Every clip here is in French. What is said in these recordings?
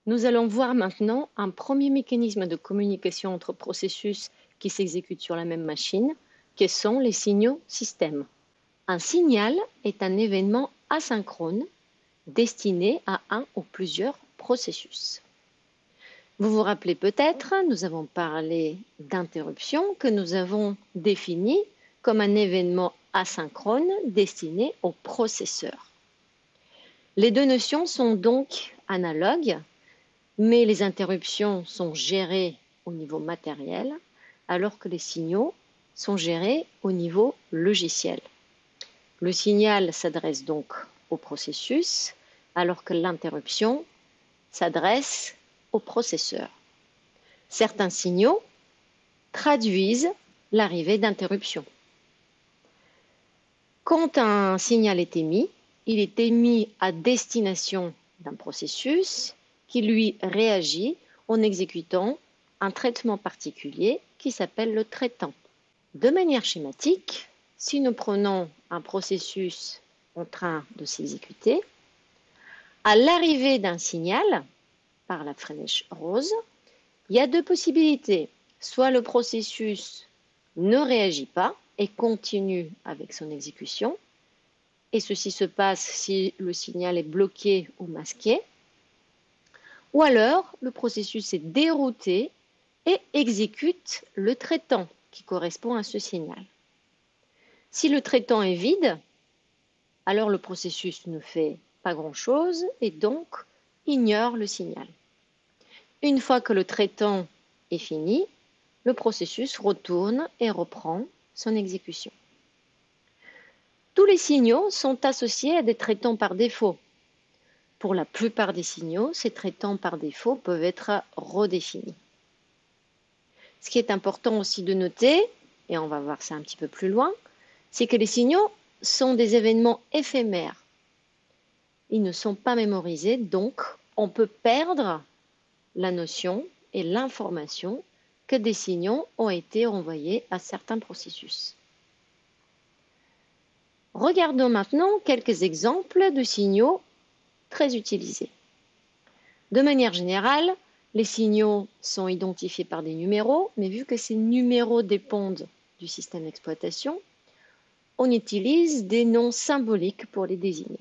Nous allons voir maintenant un premier mécanisme de communication entre processus qui s'exécutent sur la même machine, que sont les signaux système. Un signal est un événement asynchrone destiné à un ou plusieurs processus. Vous vous rappelez peut-être, nous avons parlé d'interruption que nous avons définie comme un événement asynchrone destiné au processeur. Les deux notions sont donc analogues, mais les interruptions sont gérées au niveau matériel, alors que les signaux sont gérés au niveau logiciel. Le signal s'adresse donc au processus, alors que l'interruption s'adresse au processeur. Certains signaux traduisent l'arrivée d'interruption. Quand un signal est émis, il est émis à destination d'un processus qui lui réagit en exécutant un traitement particulier qui s'appelle le traitant. De manière schématique, si nous prenons un processus en train de s'exécuter, à l'arrivée d'un signal par la flèche rose, il y a deux possibilités. Soit le processus ne réagit pas et continue avec son exécution, et ceci se passe si le signal est bloqué ou masqué, ou alors le processus est dérouté et exécute le traitant qui correspond à ce signal. Si le traitant est vide, alors le processus ne fait pas grand-chose et donc ignore le signal. Une fois que le traitant est fini, le processus retourne et reprend son exécution. Tous les signaux sont associés à des traitants par défaut. Pour la plupart des signaux, ces traitants par défaut peuvent être redéfinis. Ce qui est important aussi de noter, et on va voir ça un petit peu plus loin, c'est que les signaux sont des événements éphémères. Ils ne sont pas mémorisés, donc on peut perdre la notion et l'information que des signaux ont été envoyés à certains processus. Regardons maintenant quelques exemples de signaux très utilisés. De manière générale, les signaux sont identifiés par des numéros, mais vu que ces numéros dépendent du système d'exploitation, on utilise des noms symboliques pour les désigner.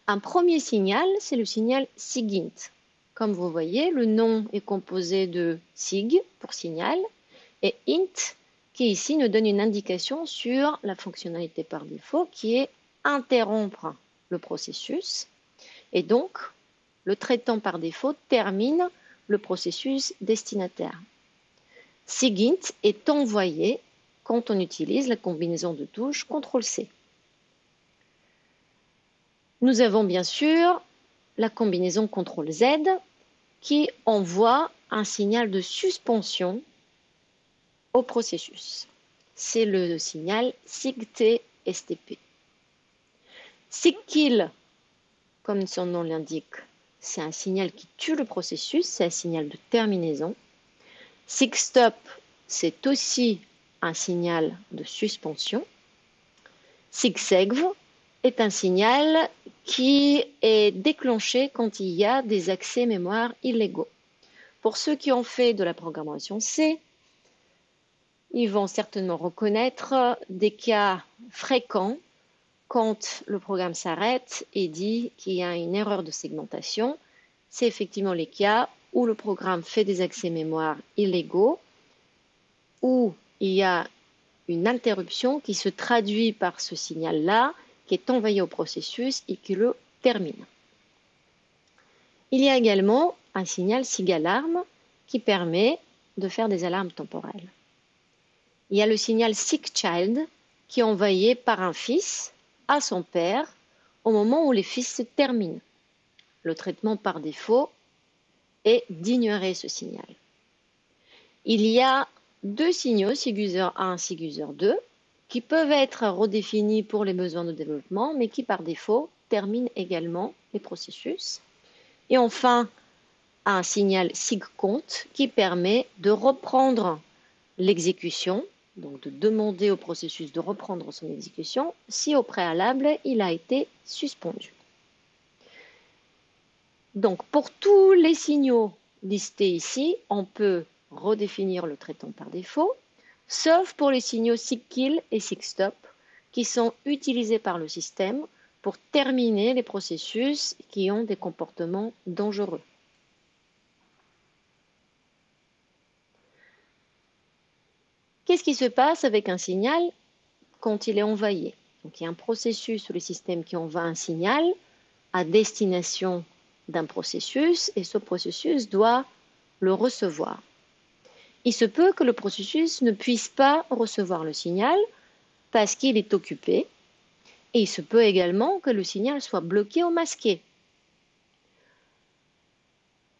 Un premier signal, c'est le signal SIGINT. Comme vous voyez, le nom est composé de SIG pour signal et INT qui ici nous donne une indication sur la fonctionnalité par défaut qui est interrompre le processus et donc le traitant par défaut termine le processus destinataire. SIGINT est envoyé quand on utilise la combinaison de touches CTRL-C. Nous avons bien sûr la combinaison CTRL-Z qui envoie un signal de suspension au processus. C'est le signal SIGT-STP. SIGKILL, comme son nom l'indique, c'est un signal qui tue le processus, c'est un signal de terminaison. SIGSTOP, c'est aussi un signal de suspension. SIGSEGV est un signal qui est déclenché quand il y a des accès mémoire illégaux. Pour ceux qui ont fait de la programmation C, ils vont certainement reconnaître des cas fréquents quand le programme s'arrête et dit qu'il y a une erreur de segmentation. C'est effectivement les cas où le programme fait des accès mémoire illégaux, où il y a une interruption qui se traduit par ce signal-là, qui est envoyé au processus et qui le termine. Il y a également un signal SIG-alarme qui permet de faire des alarmes temporelles. Il y a le signal SIG-child qui est envoyé par un fils à son père au moment où les fils se terminent. Le traitement par défaut est d'ignorer ce signal. Il y a deux signaux, SIG-user 1 et SIG-user 2, qui peuvent être redéfinis pour les besoins de développement, mais qui par défaut terminent également les processus. Et enfin, un signal SIG-count qui permet de reprendre l'exécution, donc de demander au processus de reprendre son exécution si au préalable il a été suspendu. Donc, pour tous les signaux listés ici, on peut redéfinir le traitement par défaut, sauf pour les signaux seek-kill et seek-stop qui sont utilisés par le système pour terminer les processus qui ont des comportements dangereux. Qu'est-ce qui se passe avec un signal quand il est envoyé? Donc, il y a un processus ou le système qui envoie un signal à destination d'un processus et ce processus doit le recevoir. Il se peut que le processus ne puisse pas recevoir le signal parce qu'il est occupé et il se peut également que le signal soit bloqué ou masqué.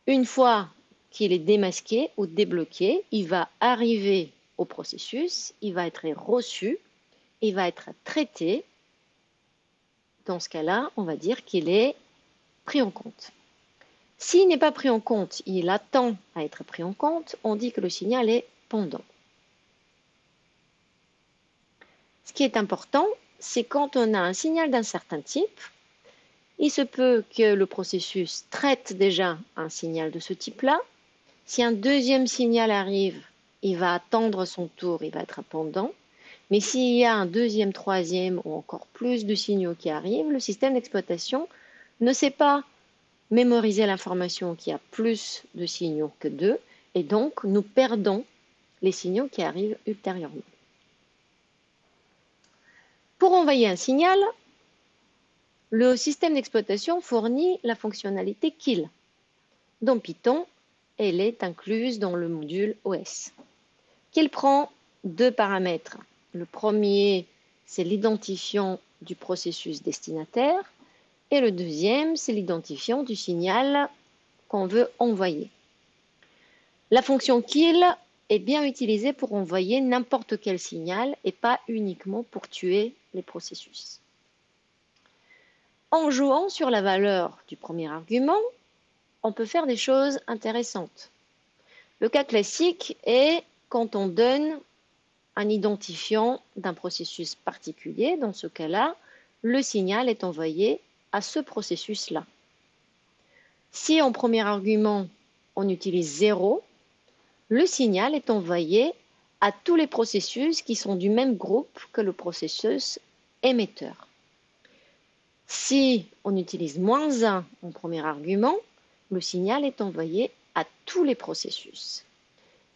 Une fois qu'il est démasqué ou débloqué, il va arriver au processus, il va être reçu, il va être traité. Dans ce cas-là, on va dire qu'il est pris en compte. S'il n'est pas pris en compte, il attend à être pris en compte, on dit que le signal est pendant. Ce qui est important, c'est quand on a un signal d'un certain type, il se peut que le processus traite déjà un signal de ce type-là. Si un deuxième signal arrive, il va attendre son tour, il va être pendant. Mais s'il y a un deuxième, troisième ou encore plus de signaux qui arrivent, le système d'exploitation ne sait pas mémoriser l'information qu'il y a plus de signaux que deux, et donc nous perdons les signaux qui arrivent ultérieurement. Pour envoyer un signal, le système d'exploitation fournit la fonctionnalité kill. Dans Python, elle est incluse dans le module OS. Kill prend deux paramètres. Le premier, c'est l'identifiant du processus destinataire, et le deuxième, c'est l'identifiant du signal qu'on veut envoyer. La fonction kill est bien utilisée pour envoyer n'importe quel signal et pas uniquement pour tuer les processus. En jouant sur la valeur du premier argument, on peut faire des choses intéressantes. Le cas classique est quand on donne un identifiant d'un processus particulier. Dans ce cas-là, le signal est envoyé à ce processus-là. Si en premier argument, on utilise 0, le signal est envoyé à tous les processus qui sont du même groupe que le processus émetteur. Si on utilise -1 en premier argument, le signal est envoyé à tous les processus.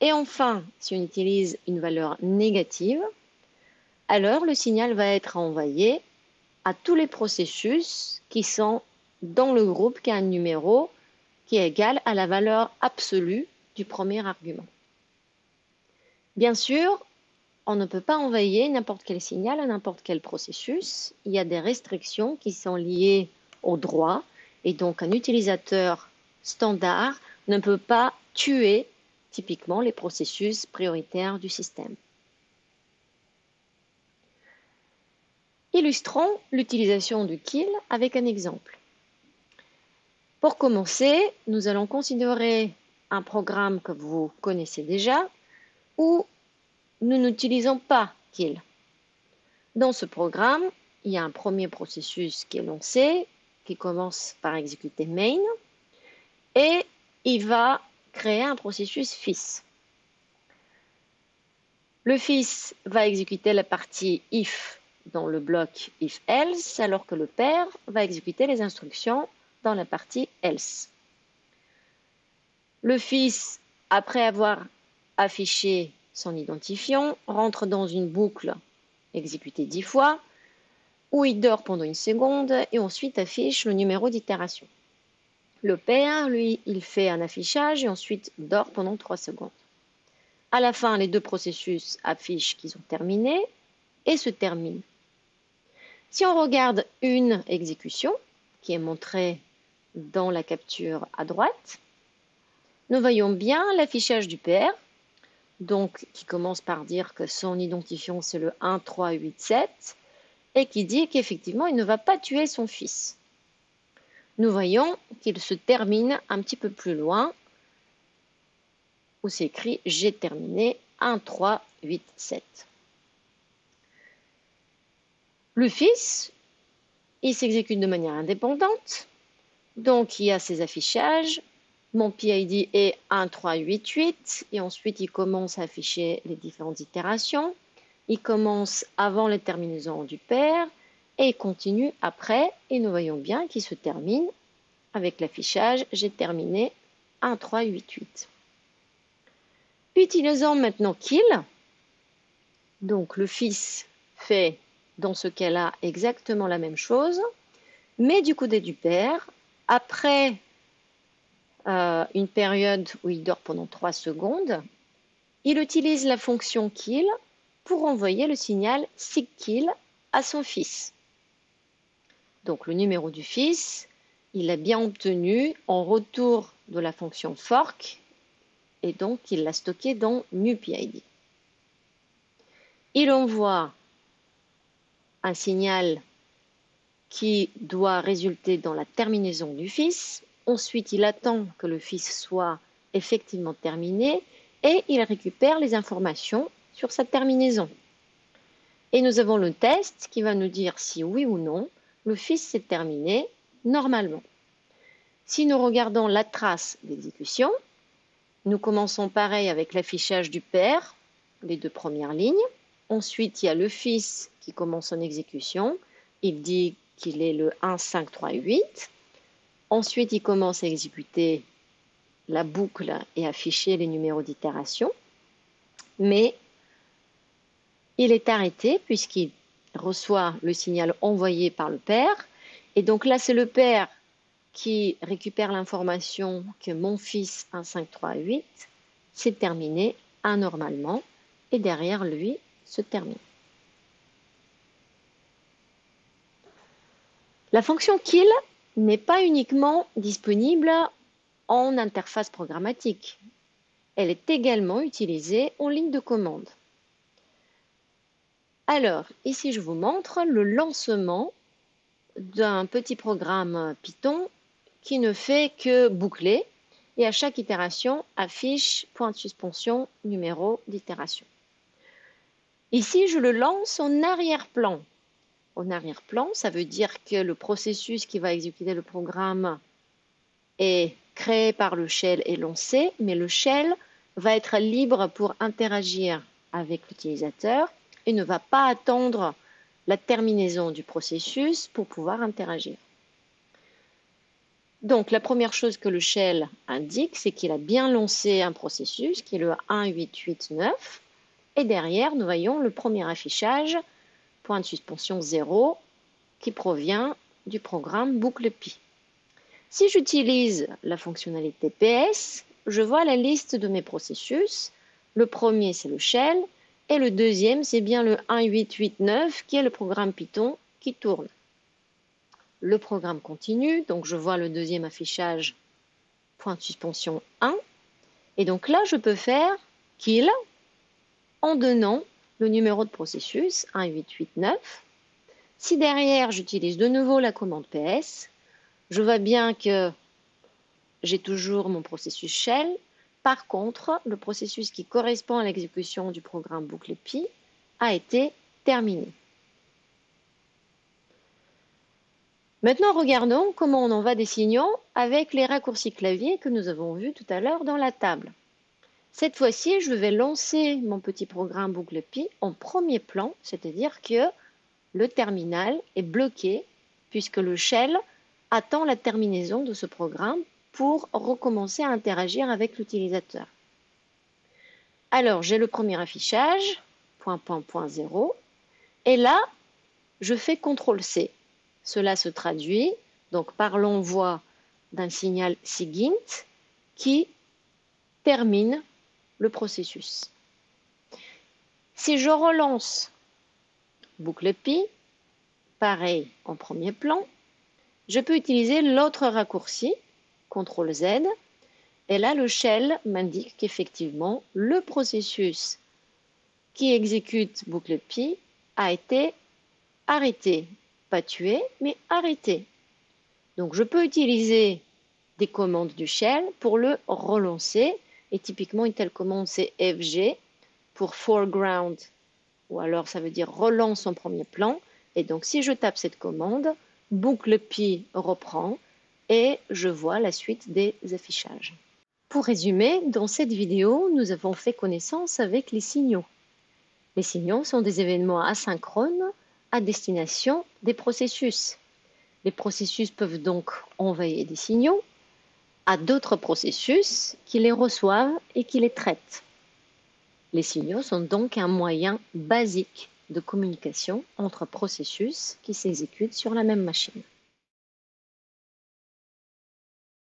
Et enfin, si on utilise une valeur négative, alors le signal va être envoyé à tous les processus qui sont dans le groupe qui a un numéro qui est égal à la valeur absolue du premier argument. Bien sûr, on ne peut pas envoyer n'importe quel signal à n'importe quel processus. Il y a des restrictions qui sont liées au droit et donc un utilisateur standard ne peut pas tuer typiquement les processus prioritaires du système. Illustrons l'utilisation du kill avec un exemple. Pour commencer, nous allons considérer un programme que vous connaissez déjà où nous n'utilisons pas kill. Dans ce programme, il y a un premier processus qui est lancé, qui commence par exécuter main, et il va créer un processus fils. Le fils va exécuter la partie if dans le bloc if-else, alors que le père va exécuter les instructions dans la partie else. Le fils, après avoir affiché son identifiant, rentre dans une boucle exécutée 10 fois, où il dort pendant 1 seconde et ensuite affiche le numéro d'itération. Le père, lui, il fait un affichage et ensuite dort pendant 3 secondes. À la fin, les deux processus affichent qu'ils ont terminé et se terminent. Si on regarde une exécution, qui est montrée dans la capture à droite, nous voyons bien l'affichage du père, donc qui commence par dire que son identifiant c'est le 1387 et qui dit qu'effectivement il ne va pas tuer son fils. Nous voyons qu'il se termine un petit peu plus loin où c'est écrit j'ai terminé 1387. Le fils, il s'exécute de manière indépendante, Donc, il y a ces affichages. Mon PID est 1388 et ensuite, il commence à afficher les différentes itérations. Il commence avant les terminaisons du pair et il continue après. Et nous voyons bien qu'il se termine avec l'affichage. J'ai terminé 1388. Utilisons maintenant kill. Donc, le fils fait dans ce cas-là exactement la même chose, mais du côté du père, après une période où il dort pendant 3 secondes, il utilise la fonction kill pour envoyer le signal SIGKILL à son fils. Donc le numéro du fils, il l'a bien obtenu en retour de la fonction fork et donc il l'a stocké dans NuPID. Il envoie un signal qui doit résulter dans la terminaison du fils. Ensuite, il attend que le fils soit effectivement terminé et il récupère les informations sur sa terminaison. Et nous avons le test qui va nous dire si oui ou non le fils s'est terminé normalement. Si nous regardons la trace d'exécution, nous commençons pareil avec l'affichage du père, les 2 premières lignes. Ensuite, il y a le fils qui commence son exécution. Il dit qu'il est le 1, 5, 3, 8. Ensuite, il commence à exécuter la boucle et afficher les numéros d'itération. Mais il est arrêté puisqu'il reçoit le signal envoyé par le père. Et donc là, c'est le père qui récupère l'information que mon fils 1, 5, 3, 8 s'est terminé anormalement et derrière lui se termine. La fonction kill n'est pas uniquement disponible en interface programmatique. Elle est également utilisée en ligne de commande. Alors, ici, je vous montre le lancement d'un petit programme Python qui ne fait que boucler et à chaque itération affiche point de suspension, numéro d'itération. Ici, je le lance en arrière-plan. En arrière-plan, ça veut dire que le processus qui va exécuter le programme est créé par le shell et lancé, mais le shell va être libre pour interagir avec l'utilisateur et ne va pas attendre la terminaison du processus pour pouvoir interagir. Donc, la première chose que le shell indique, c'est qu'il a bien lancé un processus qui est le 1889. Et derrière, nous voyons le premier affichage, point de suspension 0, qui provient du programme boucle pi. Si j'utilise la fonctionnalité PS, je vois la liste de mes processus. Le premier, c'est le shell. Et le deuxième, c'est bien le 1889, qui est le programme Python qui tourne. Le programme continue, donc je vois le deuxième affichage, point de suspension 1. Et donc là, je peux faire kill en donnant le numéro de processus, 1889. Si derrière, j'utilise de nouveau la commande PS, je vois bien que j'ai toujours mon processus shell. Par contre, le processus qui correspond à l'exécution du programme boucle pi a été terminé. Maintenant, regardons comment on envoie des signaux avec les raccourcis clavier que nous avons vus tout à l'heure dans la table. Cette fois-ci, je vais lancer mon petit programme boucle pi en premier plan, c'est-à-dire que le terminal est bloqué puisque le shell attend la terminaison de ce programme pour recommencer à interagir avec l'utilisateur. Alors, j'ai le premier affichage, point, point, point, 0, et là, je fais CTRL-C. Cela se traduit donc par l'envoi d'un signal SIGINT qui termine le processus. Si je relance boucle pi, pareil en premier plan, je peux utiliser l'autre raccourci, CTRL-Z, et là le shell m'indique qu'effectivement le processus qui exécute boucle pi a été arrêté. Pas tué, mais arrêté. Donc je peux utiliser des commandes du shell pour le relancer. Et typiquement, une telle commande, c'est FG pour foreground, ou alors ça veut dire relance en premier plan. Et donc si je tape cette commande, boucle pi reprend et je vois la suite des affichages. Pour résumer, dans cette vidéo, nous avons fait connaissance avec les signaux. Les signaux sont des événements asynchrones à destination des processus. Les processus peuvent donc envoyer des signaux à d'autres processus qui les reçoivent et qui les traitent. Les signaux sont donc un moyen basique de communication entre processus qui s'exécutent sur la même machine.